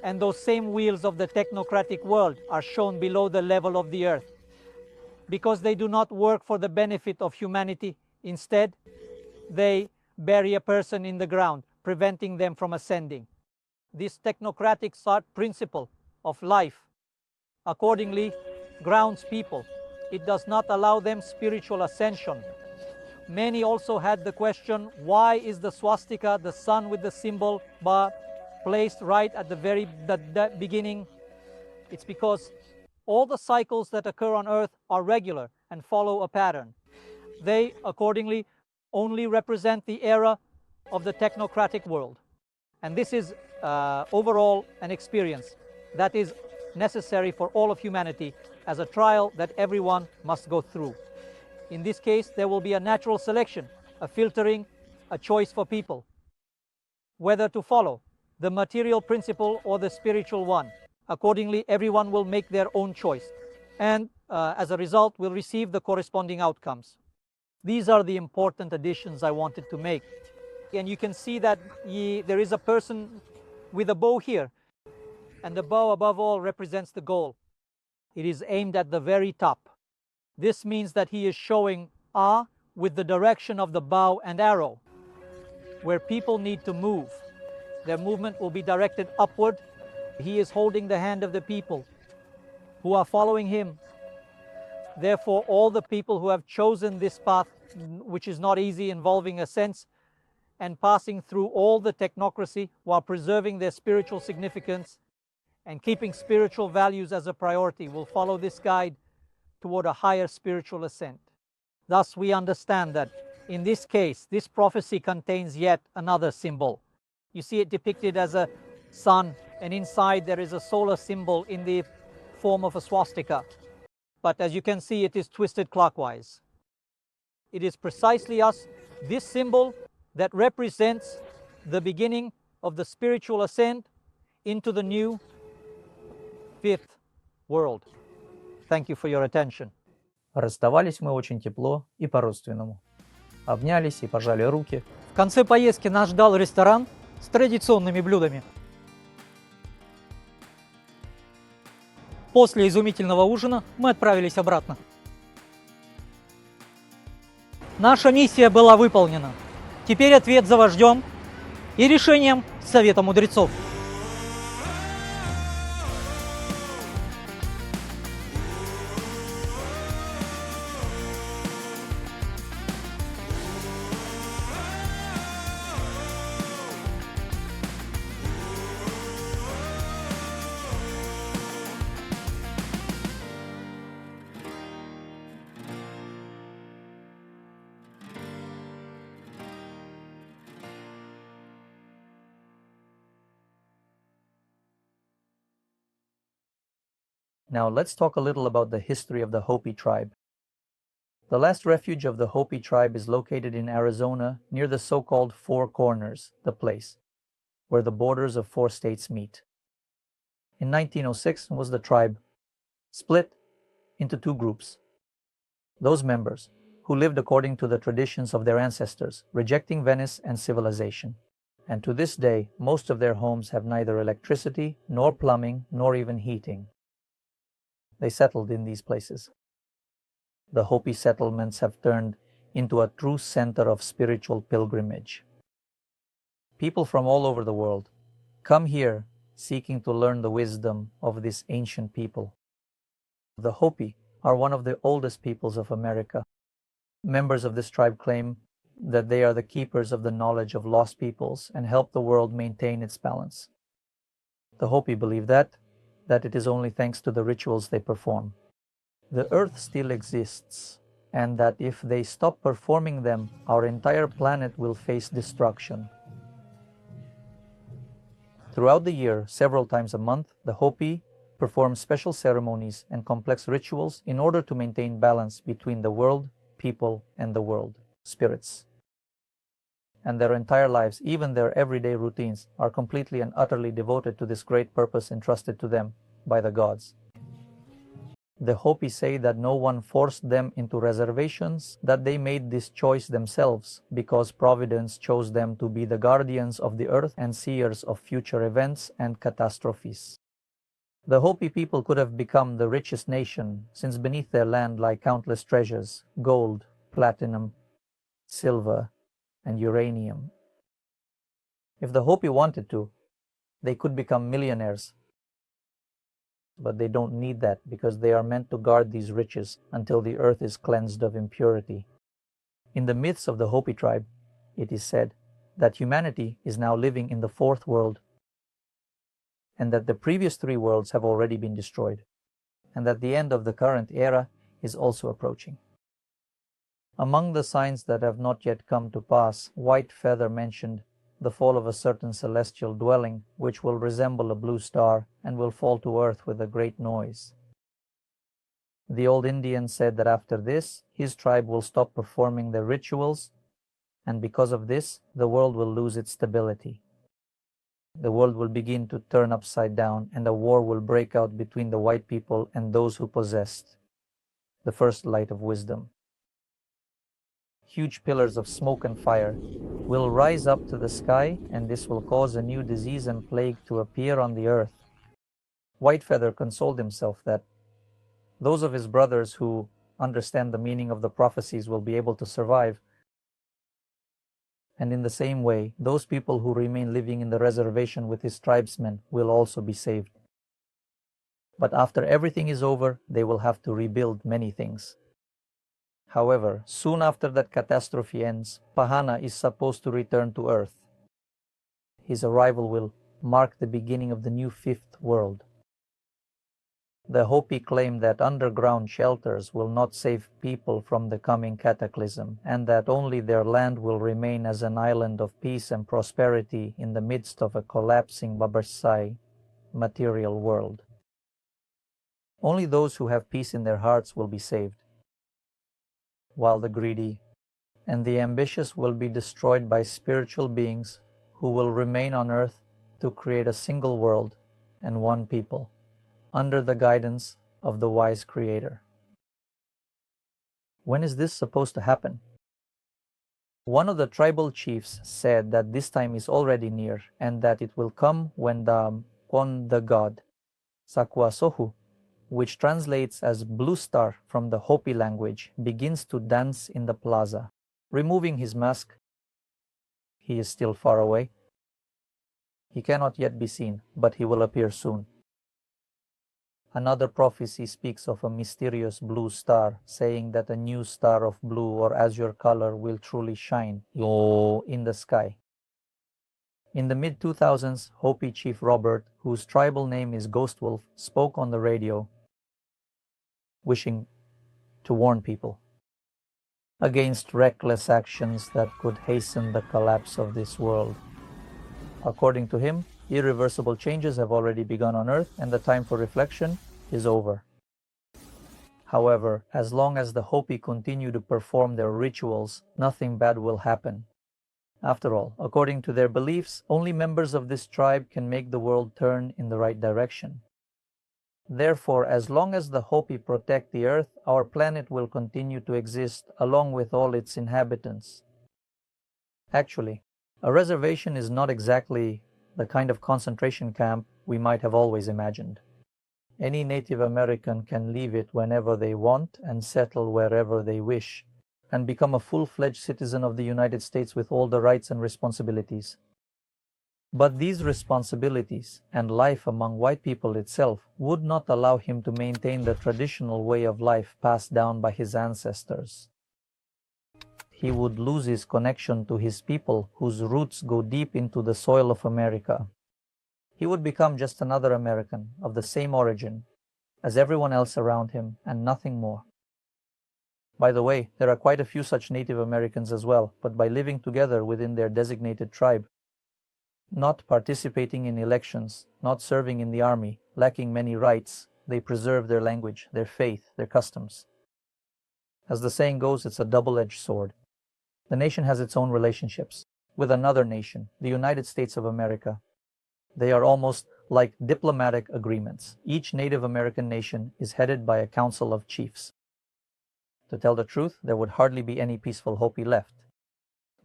And those same wheels of the technocratic world are shown below the level of the earth because they do not work for the benefit of humanity. Instead, they bury a person in the ground, preventing them from ascending. This technocratic principle of life accordingly grounds people. It does not allow them spiritual ascension. Many also had the question, why is the swastika, the sun with the symbol Ba, placed right at the very beginning? It's because all the cycles that occur on Earth are regular and follow a pattern. They accordingly only represent the era of the technocratic world. And this is overall an experience that is necessary for all of humanity as a trial that everyone must go through. In this case, there will be a natural selection, a filtering, a choice for people, whether to follow the material principle or the spiritual one. Accordingly, everyone will make their own choice, and as a result, will receive the corresponding outcomes. These are the important additions I wanted to make. And you can see that there is a person with a bow here. And the bow above all represents the goal. It is aimed at the very top. This means that he is showing with the direction of the bow and arrow, where people need to move. Their movement will be directed upward. He is holding the hand of the people who are following him. Therefore, all the people who have chosen this path, which is not easy, involving ascents and passing through all the technocracy while preserving their spiritual significance and keeping spiritual values as a priority, will follow this guide toward a higher spiritual ascent. Thus, we understand that in this case, this prophecy contains yet another symbol. You see it depicted as a sun, and inside there is a solar symbol in the form of a swastika. But as you can see, it is twisted clockwise. It is precisely this symbol, that represents the beginning of the spiritual ascent into the new fifth world. Thank you for your attention. Расставались мы очень тепло и по-родственному. Обнялись и пожали руки. В конце поездки нас ждал ресторан с традиционными блюдами. После изумительного ужина мы отправились обратно. Наша миссия была выполнена. Теперь ответ за вождем и решением Совета мудрецов. Now let's talk a little about the history of the Hopi tribe. The last refuge of the Hopi tribe is located in Arizona near the so-called Four Corners, the place where the borders of 4 states meet. In 1906 was the tribe split into 2 groups. Those members who lived according to the traditions of their ancestors, rejecting Venice and civilization. And to this day, most of their homes have neither electricity, nor plumbing, nor even heating. They settled in these places. The Hopi settlements have turned into a true center of spiritual pilgrimage. People from all over the world come here seeking to learn the wisdom of this ancient people. The Hopi are one of the oldest peoples of America. Members of this tribe claim that they are the keepers of the knowledge of lost peoples and help the world maintain its balance. The Hopi believe that it is only thanks to the rituals they perform. The earth still exists, and that if they stop performing them, our entire planet will face destruction. Throughout the year, several times a month, the Hopi perform special ceremonies and complex rituals in order to maintain balance between the world, people, and the world, spirits. And their entire lives, even their everyday routines, are completely and utterly devoted to this great purpose entrusted to them by the gods. The Hopi say that no one forced them into reservations, that they made this choice themselves because Providence chose them to be the guardians of the earth and seers of future events and catastrophes. The Hopi people could have become the richest nation, since beneath their land lie countless treasures, gold, platinum, silver, and uranium. If the Hopi wanted to, they could become millionaires. But they don't need that because they are meant to guard these riches until the earth is cleansed of impurity. In the myths of the Hopi tribe, it is said that humanity is now living in the 4th world, and that the previous 3 worlds have already been destroyed, and that the end of the current era is also approaching. Among the signs that have not yet come to pass, White Feather mentioned the fall of a certain celestial dwelling, which will resemble a blue star and will fall to earth with a great noise. The old Indian said that after this, his tribe will stop performing their rituals, and because of this, the world will lose its stability. The world will begin to turn upside down, and a war will break out between the white people and those who possessed the first light of wisdom. huge pillars of smoke and fire, will rise up to the sky, and this will cause a new disease and plague to appear on the earth. Whitefeather consoled himself that those of his brothers who understand the meaning of the prophecies will be able to survive. And in the same way, those people who remain living in the reservation with his tribesmen will also be saved. But after everything is over, they will have to rebuild many things. However, soon after that catastrophe ends, Pahana is supposed to return to Earth. His arrival will mark the beginning of the new fifth world. The Hopi claim that underground shelters will not save people from the coming cataclysm, and that only their land will remain as an island of peace and prosperity in the midst of a collapsing Babarsai material world. Only those who have peace in their hearts will be saved, while the greedy and the ambitious will be destroyed by spiritual beings who will remain on earth to create a single world and one people, under the guidance of the wise Creator. When is this supposed to happen? One of the tribal chiefs said that this time is already near, and that it will come when the god, Sakwasohu, which translates as blue star from the Hopi language, begins to dance in the plaza. Removing his mask, he is still far away. He cannot yet be seen, but he will appear soon. Another prophecy speaks of a mysterious blue star, saying that a new star of blue or azure color will truly shine in the sky. In the mid-2000s, Hopi Chief Robert, whose tribal name is Ghost Wolf, spoke on the radio, wishing to warn people against reckless actions that could hasten the collapse of this world. According to him, irreversible changes have already begun on Earth, and the time for reflection is over. However, as long as the Hopi continue to perform their rituals, nothing bad will happen. After all, according to their beliefs, only members of this tribe can make the world turn in the right direction. Therefore, as long as the Hopi protect the Earth, our planet will continue to exist along with all its inhabitants. Actually, a reservation is not exactly the kind of concentration camp we might have always imagined. Any Native American can leave it whenever they want and settle wherever they wish, and become a full-fledged citizen of the United States with all the rights and responsibilities. But these responsibilities and life among white people itself would not allow him to maintain the traditional way of life passed down by his ancestors. He would lose his connection to his people whose roots go deep into the soil of America. He would become just another American of the same origin as everyone else around him, and nothing more. By the way, there are quite a few such Native Americans as well, but by living together within their designated tribe, not participating in elections, not serving in the army, lacking many rights, they preserve their language, their faith, their customs. As the saying goes, it's a double-edged sword. The nation has its own relationships with another nation, the United States of America. They are almost like diplomatic agreements. Each Native American nation is headed by a council of chiefs. To tell the truth, there would hardly be any peaceful Hopi left.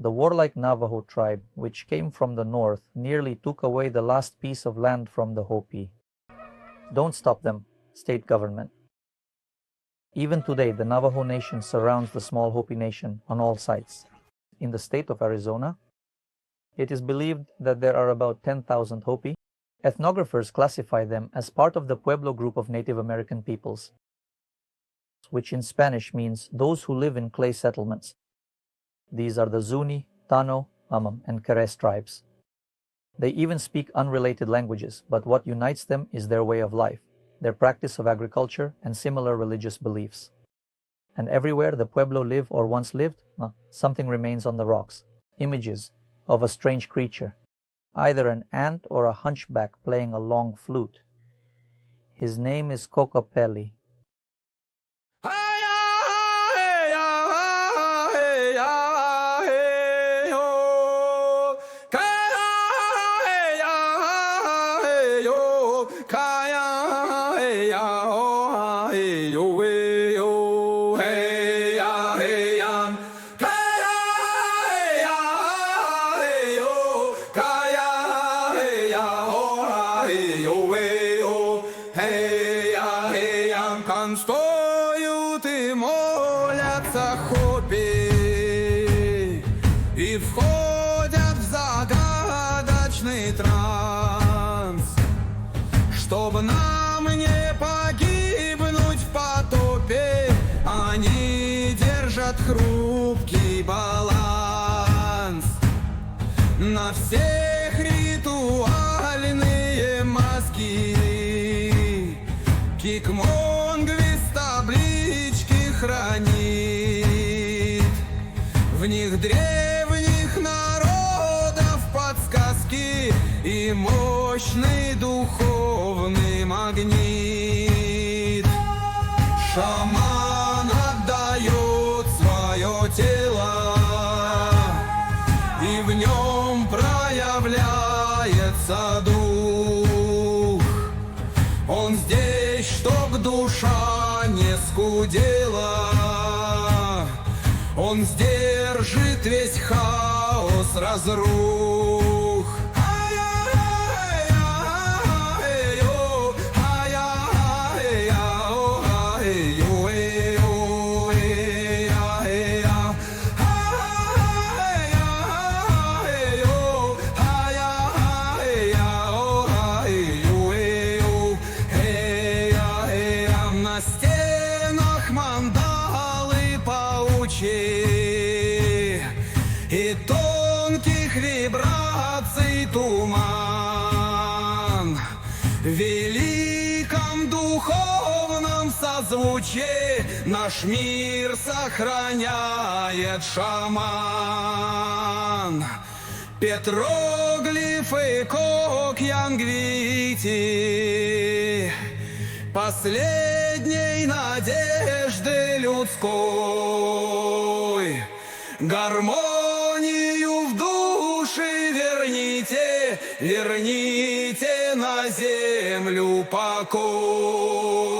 The warlike Navajo tribe, which came from the north, nearly took away the last piece of land from the Hopi. Don't stop them, state government. Even today, the Navajo Nation surrounds the small Hopi Nation on all sides. In the state of Arizona, it is believed that there are about 10,000 Hopi. Ethnographers classify them as part of the Pueblo group of Native American peoples, which in Spanish means those who live in clay settlements. These are the Zuni, Tano, Amam, and Keres tribes. They even speak unrelated languages, but what unites them is their way of life, their practice of agriculture, and similar religious beliefs. And everywhere the Pueblo live or once lived, something remains on the rocks. Images of a strange creature, either an ant or a hunchback playing a long flute. His name is Kokopelli. Kaya входят в загадочный транс, чтобы нам не погибнуть в потопе. Они держат хрупкий баланс на всех ритуальные мазки. Кикмонгви с таблички хранит, в них древних народов подсказки и мощный духовный магнит. Шаман отдает свое тело, и в нем проявляется дух. Он здесь, чтоб душа не скудела, он сдержит весь хаос, разрух. На стенах мандалы паучьи и тонких вибраций туман. В великом духовном созвучии наш мир сохраняет шаман. Петроглифы Кокьянгвити, последней надежды людской. Гармонию в души верните, верните на землю покой.